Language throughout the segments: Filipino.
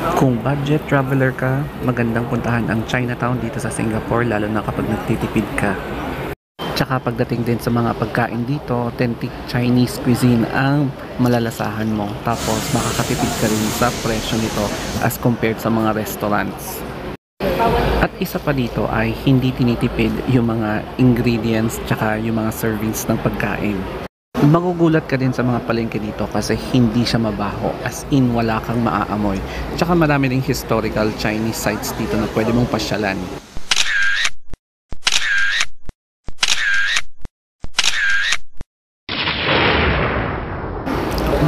Kung budget traveler ka, magandang puntahan ang Chinatown dito sa Singapore lalo na kapag nagtitipid ka. Tsaka pagdating din sa mga pagkain dito, authentic Chinese cuisine ang malalasahan mo. Tapos makakatipid ka rin sa presyo nito as compared sa mga restaurants. At isa pa dito ay hindi tinitipid yung mga ingredients tsaka yung mga servings ng pagkain. Magugulat ka din sa mga palengke dito kasi hindi siya mabaho, as in wala kang maaamoy. Tsaka marami ring historical Chinese sites dito na pwede mong pasyalan.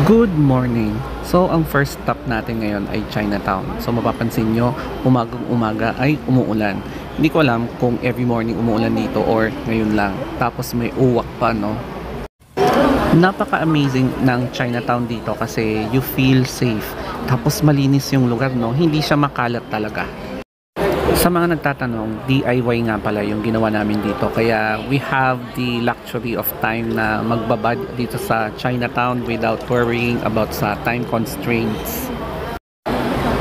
Good morning! So, ang first stop natin ngayon ay Chinatown. So, mapapansin nyo, umagang-umaga ay umuulan. Hindi ko alam kung every morning umuulan dito or ngayon lang. Tapos may uwak pa, no? Napaka-amazing ng Chinatown dito kasi you feel safe. Tapos malinis yung lugar, no? Hindi siya makalat talaga. Sa mga nagtatanong, DIY nga pala yung ginawa namin dito. Kaya we have the luxury of time na magbabad dito sa Chinatown without worrying about sa time constraints.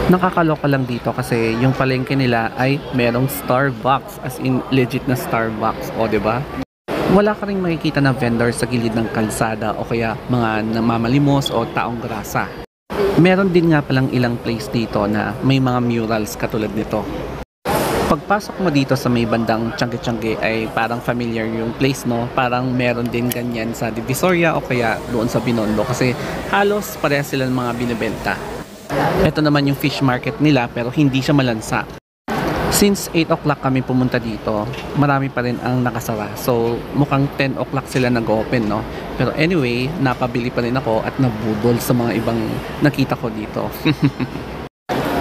Nakakaloka lang dito kasi yung palengke nila ay merong Starbucks, as in legit na Starbucks, o 'di ba? Wala ka ring makikita na vendor sa gilid ng kalsada o kaya mga namamalimos o taong grasa. Meron din nga palang ilang place dito na may mga murals katulad nito. Pagpasok mo dito sa may bandang Changi-Changi ay parang familiar yung place, no? Parang meron din ganyan sa Divisoria o kaya doon sa Binondo kasi halos parehas sila ng mga binibenta. Ito naman yung fish market nila pero hindi siya malansa. Since 8 o'clock kami pumunta dito, marami pa rin ang nakasara. So, mukhang 10 o'clock sila nag-open, no? Pero anyway, napabili pa rin ako at nabudol sa mga ibang nakita ko dito.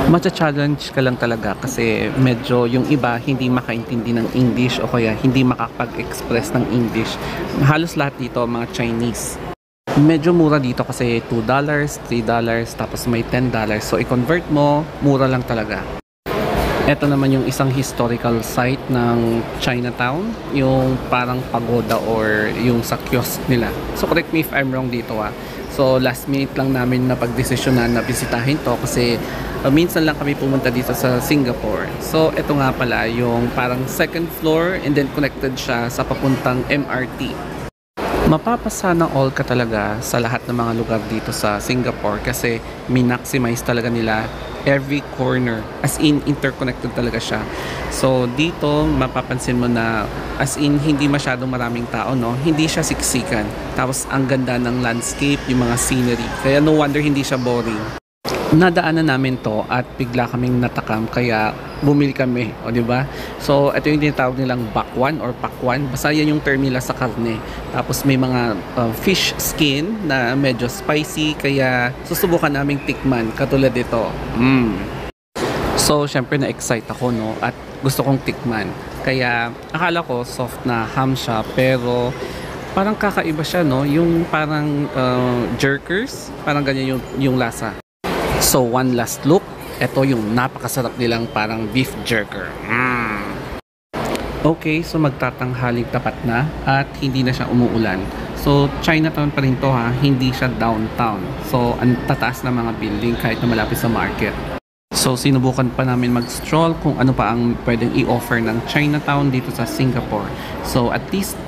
Macha-challenge ka lang talaga kasi medyo yung iba hindi makaintindi ng English o kaya hindi makapag-express ng English. Halos lahat dito mga Chinese. Medyo mura dito kasi $2, $3, tapos may $10. So, i-convert mo, mura lang talaga. Ito naman yung isang historical site ng Chinatown, yung parang pagoda or yung sa kiosk nila. So correct me if I'm wrong dito So last minute lang namin na pagdesisyonan na bisitahin to kasi minsan lang kami pumunta dito sa Singapore. So ito nga pala yung parang second floor and then connected siya sa papuntang MRT. Mapapasana all ka talaga sa lahat ng mga lugar dito sa Singapore kasi min-maximize talaga nila every corner, as in interconnected talaga siya. So dito mapapansin mo na as in hindi masyadong maraming tao, no? Hindi siya siksikan. Tapos ang ganda ng landscape, yung mga scenery. Kaya no wonder hindi siya boring. Nadaanan namin to at bigla kaming natakam kaya bumili kami, o di ba? So ito yung tinatawag nilang bakwan or pakwan. Basta yan yung term nila sa karne. Tapos may mga fish skin na medyo spicy kaya susubukan naming tikman katulad dito. So syempre na-excite ako, no? At gusto kong tikman. Kaya akala ko soft na ham siya pero parang kakaiba siya, no? Yung parang jerkers, parang ganyan yung lasa. So one last look, ito yung napakasarap nilang parang beef jerker. Okay, so magtatanghaling tapat na at hindi na siya umuulan. So Chinatown pa rin to hindi siya downtown. So ang tataas na mga building kahit na malapit sa market. So sinubukan pa namin mag-stroll kung ano pa ang pwedeng i-offer ng Chinatown dito sa Singapore. So at least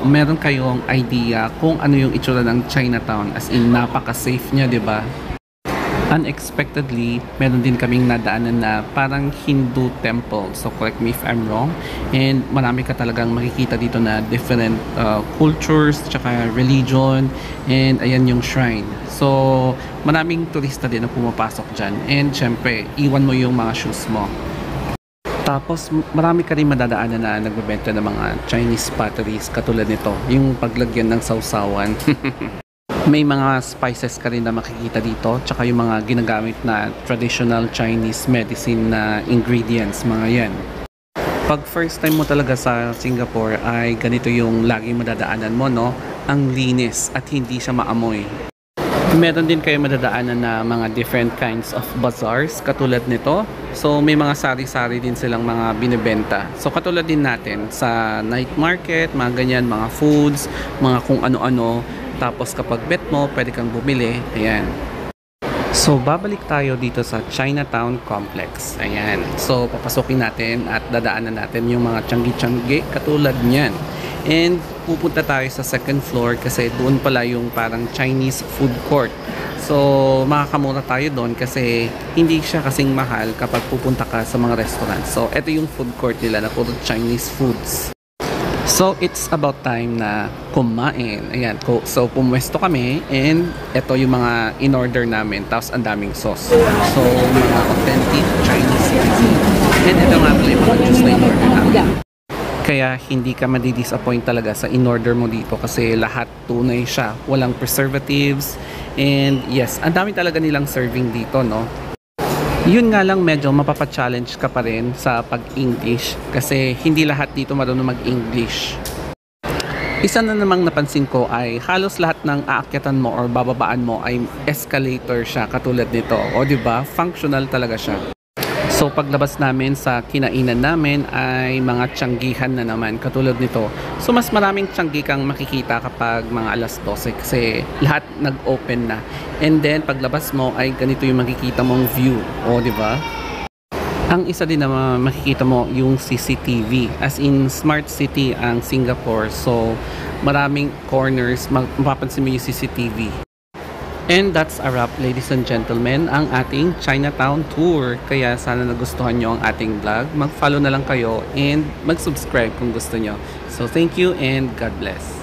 meron kayong idea kung ano yung itsura ng Chinatown, as in napaka-safe niya, 'di ba? Unexpectedly, meron din kaming nadaanan na parang Hindu temple. So correct me if I'm wrong. And marami ka talagang makikita dito na different cultures, tsaka religion, and ayan yung shrine. So maraming turista din na pumapasok dyan. And syempre, iwan mo yung mga shoes mo. Tapos marami ka rin madadaanan na nagbebenta ng mga Chinese potteries katulad nito. Yung paglagyan ng sausawan. May mga spices ka rin na makikita dito, tsaka yung mga ginagamit na traditional Chinese medicine na ingredients, mga yan. Pag first time mo talaga sa Singapore ay ganito yung laging madadaanan mo, no? Ang linis at hindi siya maamoy. Meron din kayo madadaanan na mga different kinds of bazaars katulad nito. So may mga sari-sari din silang mga binibenta. So katulad din natin sa night market, mga ganyan, mga foods, mga kung ano-ano. Tapos kapag bet mo, pwede kang bumili. Ayan. So, babalik tayo dito sa Chinatown Complex. Ayan. So, papasukin natin at dadaanan natin yung mga tiyanggi-tiyanggi katulad niyan. And pupunta tayo sa second floor kasi doon pala yung parang Chinese food court. So, makakamura tayo doon kasi hindi siya kasing mahal kapag pupunta ka sa mga restaurant. So, ito yung food court nila na puro Chinese foods. So, it's about time na kumain. Ayan. So, pumwesto kami and ito yung mga in-order namin. Tapos, ang daming sauce. So, mga authentic Chinese cuisine. And ito nga pala yung mga juice na in-order namin. Kaya, hindi ka madi-disappoint talaga sa in-order mo dito kasi lahat tunay siya. Walang preservatives. And yes, ang dami talaga nilang serving dito, no? Yun nga lang medyo mapapa-challenge ka pa rin sa pag-English kasi hindi lahat dito marunong mag-English. Isa na namang napansin ko ay halos lahat ng aakyatan mo or bababaan mo ay escalator siya katulad nito. O di ba? Functional talaga siya. So paglabas namin sa kinainan namin ay mga tiyanggihan na naman katulad nito. So mas maraming tiyanggi kang makikita kapag mga alas 12 kasi lahat nag-open na. And then paglabas mo ay ganito yung makikita mong view. O di ba? Ang isa din na makikita mo yung CCTV. As in smart city ang Singapore. So maraming corners mapapansin mo yung CCTV. And that's a wrap, ladies and gentlemen, ang ating Chinatown tour. Kaya sana nagustuhan nyo ang ating vlog. Mag-follow na lang kayo and mag-subscribe kung gusto nyo. So thank you and God bless.